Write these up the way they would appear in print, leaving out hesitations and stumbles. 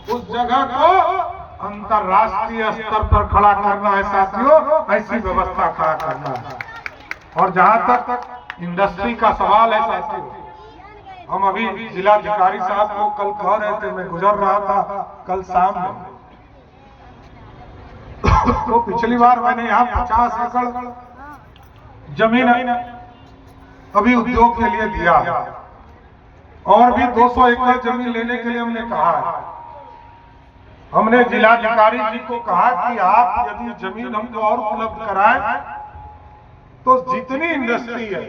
उस जगह को अंतरराष्ट्रीय स्तर पर खड़ा करना है साथियों, ऐसी व्यवस्था खड़ा करना है। और जहां तक इंडस्ट्री का सवाल है साथियों, हम अभी जिलाधिकारी साहब को कल कह रहे थे, मैं गुजर रहा था कल शाम में, तो पिछली बार मैंने यहाँ 50 एकड़ जमीन अभी उद्योग के लिए दिया है और भी 200 एकड़ जमीन लेने के लिए हमने कहा है। हमने जिलाधिकारी जी को कहा कि आप यदि जमीन हमको और उपलब्ध कराएं तो जितनी इंडस्ट्री है,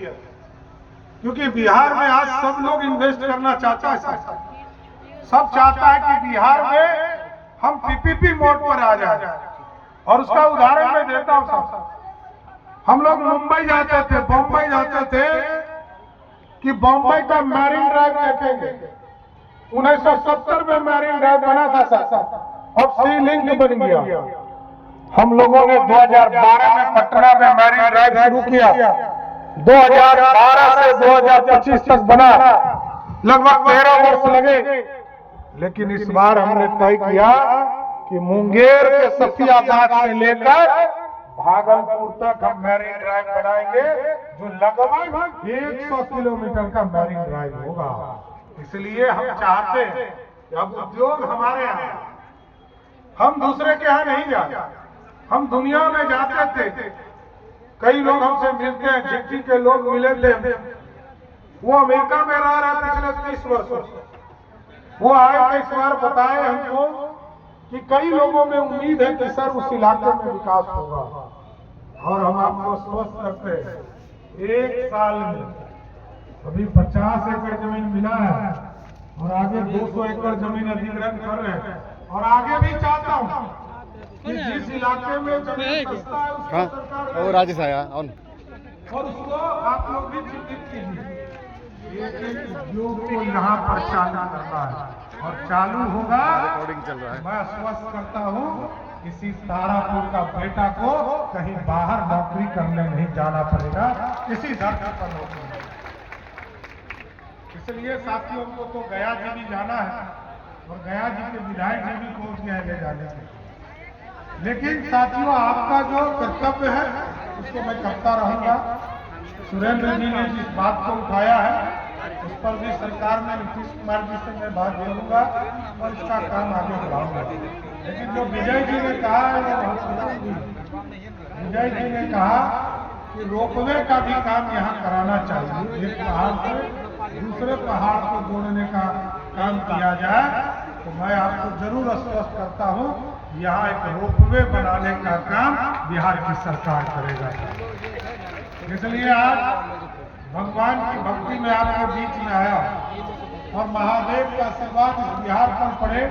क्योंकि बिहार में आज सब लोग इन्वेस्ट करना चाहता है, सब चाहता है कि बिहार में हम पीपीपी मोड पर आ जाए। और उसका उदाहरण मैं देता हूं साहब, हम लोग मुंबई जाते थे, बम्बई जाते थे कि बम्बई का मैरीन ड्राइव देखेंगे। 1970 में मैरीन ड्राइव बना था साहब, अब सी लिंक बन गया। हम लोगों ने 2012 में पटना में मैरीन ड्राइव शुरू किया, 2012 से 2025 तक बना, लगभग 13 वर्ष लगे। लेकिन इस बार हमने तय किया कि मुंगेर के सफियाबाद से लेकर भागलपुर तक हम मैरीन ड्राइव बनाएंगे, जो लगभग 100 किलोमीटर का मैरीन ड्राइव होगा। इसलिए हम चाहते हैं कि अब उद्योग हमारे यहाँ, हम दूसरे के यहाँ नहीं जाते। हम दुनिया में जाते थे, कई लोग हमसे मिलते हैं, जिट्टी के लोग मिले थे, वो अमेरिका में रह रहे पिछले 30 वर्षों से। वो आए थे, इस बार बताए हमको कि कई लोगों में उम्मीद है कि सर उस इलाके में विकास होगा। और हम आपको स्वस्थ करते हैं, 1 साल में अभी 50 एकड़ जमीन मिला है और आगे 200 एकड़ जमीन अधिग्रहण कर रहे हैं। और आगे भी चाहता हूँ कि जिस इलाके में जमीन सस्ता है उसको सरकार राजेश आया और उसको आप लोग भी चिन्हित कीजिए। एक उद्योग को यहाँ पर चालू करना है और चालू होगा। चल रहा है। मैं आश्वस्त करता हूँ किसी तारापुर का बेटा को कहीं बाहर नौकरी करने नहीं जाना पड़ेगा, किसी धरती पर नौकरी। इसलिए साथियों को तो गया जी भी जाना है और गया जी के विधायक जी भी पहुंच गए ले जाने के। लेकिन साथियों आपका जो कर्तव्य है उसको मैं करता रहूंगा। सुरेंद्र जी ने जिस बात को उठाया है उस पर भी सरकार में नीतीश कुमार जी से मैं बात करूंगा और इसका काम आगे बढ़ाऊंगा। लेकिन जो विजय जी ने कहा है वो बहुत, विजय जी ने कहा कि रोपवे का भी काम यहाँ कराना चाहिए, एक पहाड़ से दूसरे पहाड़ को जोड़ने का काम किया जाए। तो मैं आपको जरूर आश्वस्त करता हूँ, यहाँ एक रोपवे बनाने का काम बिहार की सरकार करेगा। इसलिए आज भगवान की भक्ति में आपके बीच में आया और महादेव का आशीर्वाद इस बिहार पर पड़े,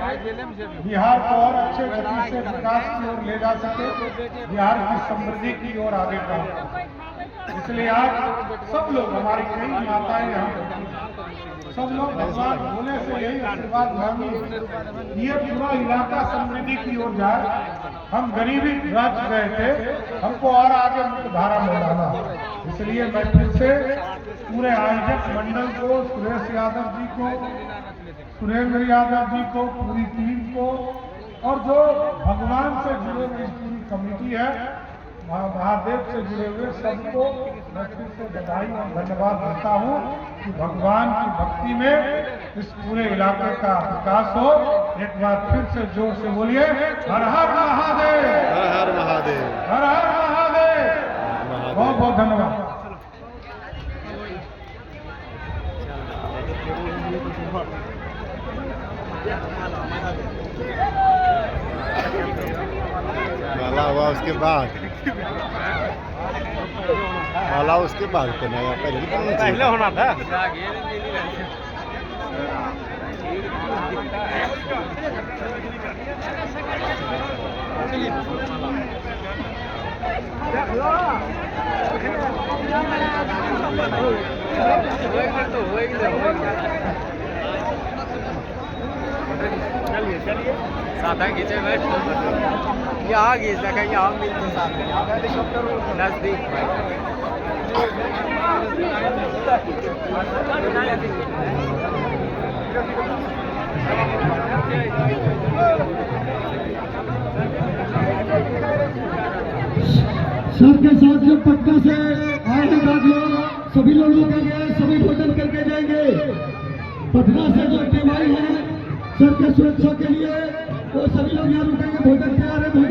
बिहार को और अच्छे गति से विकास की ओर ले जा सके, बिहार की समृद्धि की ओर आगे बढ़े। इसलिए आज सब लोग, हमारी कई माताएं यहाँ, सब लोग भगवान भोले से यही आशीर्वाद मांगी ये पूरा इलाका समृद्धि की ओर जाए। हम गरीबी रच गए थे, हमको और आगे मुख्यधारा में लाना। इसलिए मैं फिर से पूरे आयोजक मंडल को, सुरेश यादव जी को, सुरेंद्र यादव जी को, पूरी टीम को और जो भगवान से जुड़े हुए पूरी कमेटी है, महादेव से जुड़े हुए सबको मैं फिर से बधाई और धन्यवाद देता हूँ कि भगवान की भक्ति में इस पूरे इलाके का विकास हो। एक बार फिर से जोर से बोलिए, हर हर महादेव, हर हर महादेव, हर हर महादेव। बहुत बहुत धन्यवाद। माला हुआ उसके बाद, माला उसके बाद करना है, पहले होना था। चलिए साथ है खींचे बैठ यहाँ खींच रखा है, यहाँ मिलते साथ में नजदीक भाई। सर के साथ जो पटना से आए हैं राज लोग, सभी लोग रुकेंगे, सभी भोजन करके जाएंगे। पटना से जो टीम आई है सर के सुरक्षा के लिए, वो सभी लोग यहाँ रुकेंगे, भोजन के आ रहे हैं।